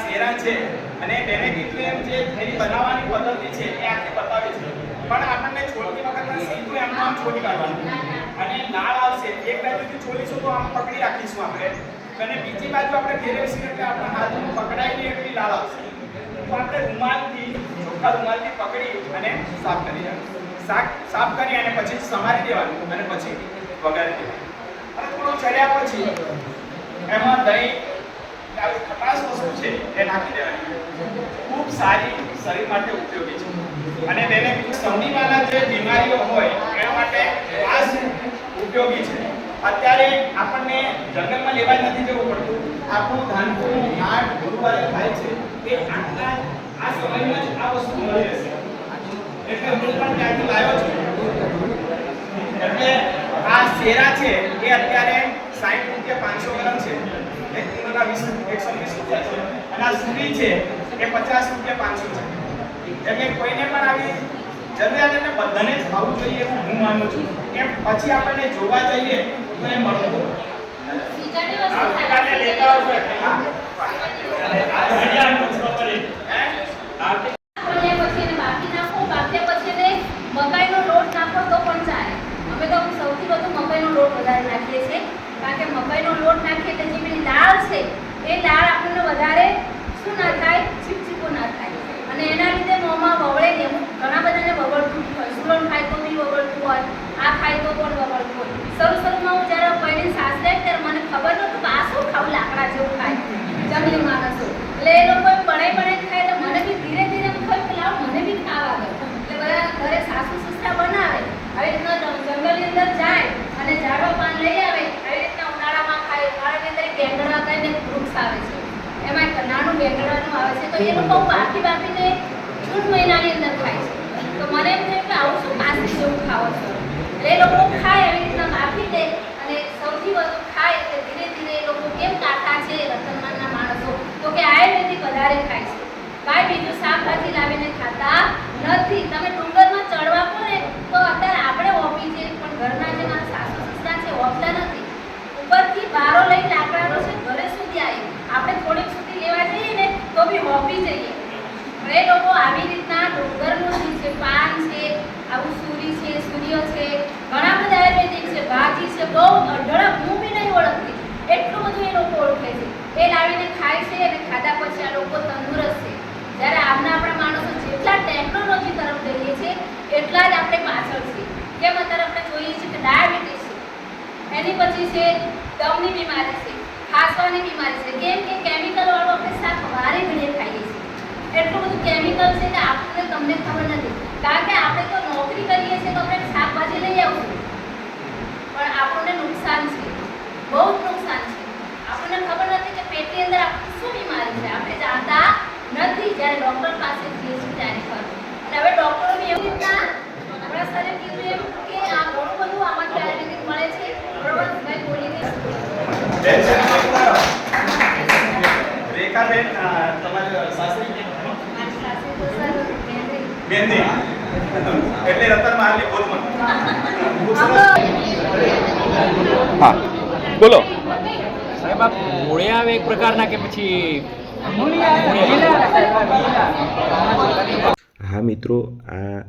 શેરા છે અને બેનિફિટ એમ જે એની બનાવવાની પદ્ધતિ છે એ આખી બતાવી છે પણ આપણને છોડતી વખતે સીધું એમ આમ છોડી કાઢવાનું અને નાળ આવશે એક બાજુથી છોડીશું તો આમ પકડી રાખીશું આપણે અને બીજી બાજુ આપણે ફેરવીશું એટલે આપણા હાથમાં પકડાય નહીં એટલી નાળ આવશે તો આપણે રૂમાલથી ચોખ્ખા રૂમાલથી પકડી અને સાફ કરી દેવાનું સાફ કરી અને પછી સમારી દેવાનું અને પછી વગાડી દેવાનું અને થોડું ચડ્યા પછી એમાં દહીં ખટાશ વસ્તુ છે એ નાખી દેવાની ખૂબ સારી શરીર માટે ઉપયોગી છે અને તેને સંધિવાના જે બીમારીઓ હોય એના માટે ખાસ ઉપયોગી છે અત્યારે આપણને જંગલમાં લેવા નથી જવું પડતું આપણું ધાનપુરનું હાટ ગુરુવારે થાય છે એ આટલા આ સમયમાં જ આ વસ્તુ મળી રહેશે એટલે હું પણ ત્યાંથી લાવ્યો છું એટલે આ શેરા છે એ અત્યારે 60 રૂપિયા 500 ગ્રામ છે એક કિલોના 120 રૂપિયા છે અને આ સુરી છે એ 50 રૂપિયા 500 છે એટલે કોઈને પણ આવી જરૂરિયાત એટલે બધાને જ ખાવું જોઈએ એવું હું માનું છું કે પછી આપણને જોવા જઈએ તો એ મળતું આપણે લેતા આવશે હા મકાઈનો લોટ નાખો તો પણ ચાલે અમે તો સૌથી વધુ મકાઈનો લોટ વધારે નાખીએ છીએ કારણ કે મકાઈનો લોટ નાખીએ એટલે જે પેલી દાળ છે એ દાળ આપણને વધારે શું ના થાય ચીપચીપો ના થાય અને એના લીધે મોંમાં વવળે ને અમુક ઘણા બધાને વવળતું હોય સુરણ ખાય તો બી વવળતું હોય આ ખાય તો પણ વવળતું હોય શરૂમાં હું જ્યારે પહેલી સાસરે ત્યારે મને ખબર નહોતું કે આ શું ખાવું લાકડા જેવું ખાય જંગલી માણસો એટલે એ લોકો બનાવી ખાય એટલે મને બી ધીરે ધીરે ખબર કે લાવ મને બી ખાવા ગયો એટલે બધા ઘરે સાસુ સસરા બનાવે આવી રીતના જંગલની અંદર જાય અને ઝાડવા પાન લઈ આવે આવી રીતના ઉનાળામાં ખાય ઉનાળાની અંદર બેંગડા કરીને વૃક્ષ આવે છે એમાં એક નાનું બેંગડાનું આવે છે તો એ લોકો બાફીને જૂન મહિનાની અંદર ખાય છે તો મને એમ થયું કે આવું શું કાસી જેવું ખાવો છો એટલે એ લોકો ખાય આવી રીતના બાફી દે અને સૌથી વધુ ખાય એટલે ધીરે ધીરે એ લોકો કેમ કાઠા છે રતનમાનના માણસો તો કે આયુર્વેદિક વધારે ખાય છે કાંઈ બીજું શાકભાજી લાવીને ખાતા નથી તમે ડુંગરમાં ચડવા પડો ને તો અત્યારે આપણે હોપી છે પણ ઘરના જે મારા સાસુ સસરા છે હોપતા નથી ઉપરથી બારો લઈ લાકડાનો છે ઘરે સુધી આવી આપણે થોડીક સુધી લેવા જઈએ ને તો બી હોપી જઈએ એ લોકો આવી રીતના ડુંગરનું છે પાન છે આવું સૂરી છે સૂર્ય છે ઘણા બધા આયુર્વેદિક છે ભાજી છે બહુ અઢળક હું બી નહીં ઓળખતી એટલું બધું એ લોકો ઓળખે છે એ લાવીને ખાય છે અને ખાધા પછી આ લોકો તંદુરસ્ત છે જ્યારે આપણા માણસો જેટલા ટેકનોલોજી તરફ જઈએ છીએ એટલા જ આપણે પાછળ છીએ કેમ અત્યારે આપણે જોઈએ છીએ કે ડાયાબિટીસ છે એની પછી છે દમની બીમારી છે ખાસવાની બીમારી છે કેમ કે કેમિકલવાળું આપણે શાક વારે ઘડીએ ખાઈએ છીએ એટલું બધું કેમિકલ છે કે આપણને તમને ખબર નથી કારણ કે આપણે તો નોકરી કરીએ છીએ તો આપણે શાકભાજી લઈ આવીશું પણ આપણને નુકસાન છે બહુ જ નુકસાન છે આપણને ખબર નથી કે પેટની અંદર આપણને શું બીમારી છે આપણે જાણતા નથી જ્યારે ડૉક્ટર પાસે જઈએ છીએ ત્યારે ખરું અને હવે ડૉક્ટરો બી એવી રીતના આપણા સરે કીધું એમ કે આ ઘણું બધું આમાં આયુર્વેદિક મળે છે બરોબર મેં બોલી રેખાબેન તમારા સાસરી બેનની એટલે રતન મહાલની ગોદમાં હા બોલો સાહેબ આ મૂળિયા આવે એક પ્રકારના કે પછી હા મિત્રો આ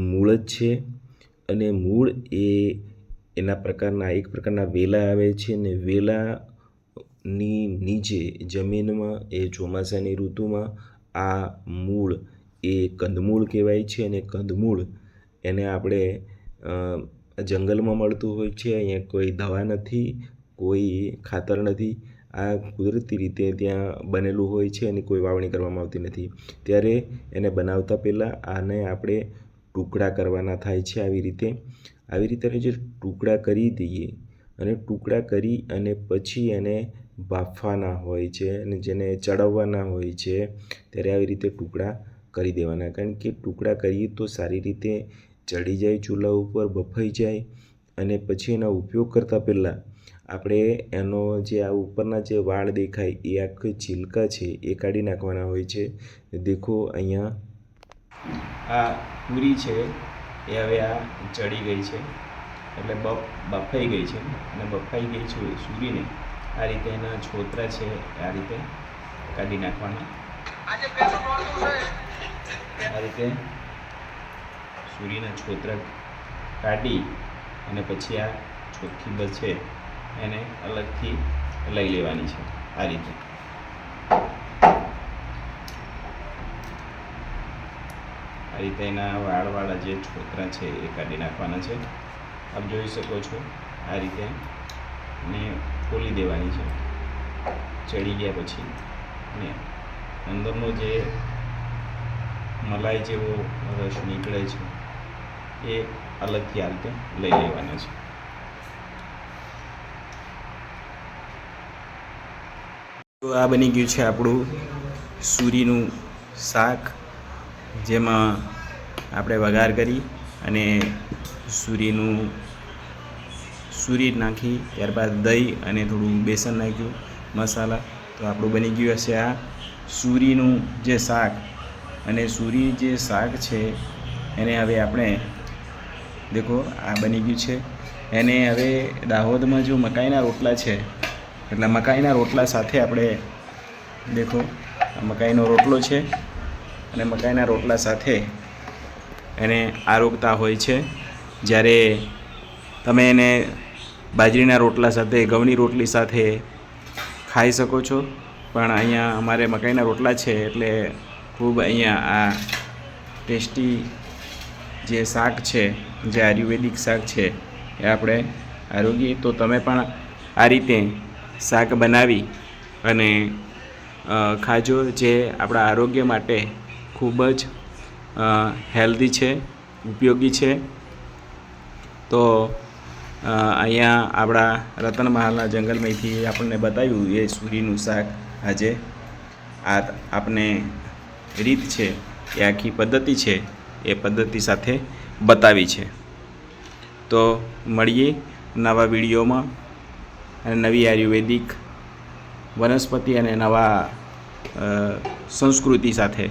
મૂળ જ છે અને મૂળ એ એના પ્રકારના એક પ્રકારના વેલા આવે છે ને વેલાની નીચે જમીનમાં એ ચોમાસાની ઋતુમાં આ મૂળ એ કંદમૂળ કહેવાય છે અને કંદમૂળ એને આપણે જંગલમાં મળતું હોય છે અહીંયા કોઈ દવા નથી કોઈ ખાતર નથી આ કુદરતી રીતે ત્યાં બનેલું હોય છે અને કોઈ વાવણી કરવામાં આવતી નથી ત્યારે એને બનાવતા પહેલાં આને આપણે ટુકડા કરવાના થાય છે આવી રીતે જે ટુકડા કરી દઈએ અને ટુકડા કરી અને પછી એને બાફવાના હોય છે અને જેને ચડાવવાના હોય છે ત્યારે આવી રીતે ટુકડા કરી દેવાના કારણ કે ટુકડા કરીએ તો સારી રીતે ચડી જાય ચૂલા ઉપર બફાઈ જાય અને પછી એનો ઉપયોગ કરતાં પહેલાં આપણે એનો જે આ ઉપરના જે વાળ દેખાય એ આખી છિલકા છે એ કાઢી નાખવાના હોય છે દેખો અહીંયા આ પૂરી છે એ હવે આ ચડી ગઈ છે એટલે બફાઈ ગઈ છે અને બફાઈ ગઈ છે સૂરીને આ રીતે એના છોતરા છે આ રીતે કાઢી નાખવાના આ રીતે સૂરીના છોતરા કાઢી અને પછી આ ચોખ્ખી બસ છે એને અલગથી લઈ લેવાની છે. આ રીતે એના વાળવાળા જે છોતરા છે એ કાઢી નાખવાના છે. આપ જોઈ શકો છો આ રીતે ને ખોલી દેવાની છે. ચડી ગયા પછી ને અંદરનો જે મલાઈ જેવો રસ નીકળે છે એ અલગથી આ રીતે લઈ લેવાના છે. તો આ બની ગયું છે આપણું સૂરીનું શાક, જેમાં આપણે વઘાર કરી અને સૂરી નાખી, ત્યારબાદ દહીં અને થોડું બેસન નાખ્યું, મસાલા. તો આપણું બની ગયું હશે આ સૂરીનું જે શાક. અને સૂરી જે શાક છે એને હવે આપણે દેખો આ બની ગયું છે. એને હવે દાહોદમાં જો મકાઈના રોટલા છે એટલે મકાઈના રોટલા સાથે આપણે દેખો આ મકાઈનો રોટલો છે અને મકાઈના રોટલા સાથે એને આરોગતા હોય છે. જ્યારે તમે એને બાજરીના રોટલા સાથે, ઘઉંની રોટલી સાથે ખાઈ શકો છો, પણ અહીંયા અમારે મકાઈના રોટલા છે એટલે ખૂબ અહીંયા આ ટેસ્ટી જે શાક છે, જે આયુર્વેદિક શાક છે એ આપણે આરોગીએ. તો તમે પણ આ રીતે શાક બનાવી અને ખાજો, જે આપણા આરોગ્ય માટે ખૂબ જ હેલ્ધી છે, ઉપયોગી છે. તો અહીંયા આપણા રતનમહાલના જંગલમાંથી આપણને બતાવ્યું એ સૂરીનું શાક. આજે આ આપને રીત છે એ આખી પદ્ધતિ છે એ પદ્ધતિ સાથે બતાવી છે. તો મળીએ નવા વિડીયોમાં અને નવી આયુર્વેદિક વનસ્પતિ અને નવા સંસ્કૃતિ સાથે.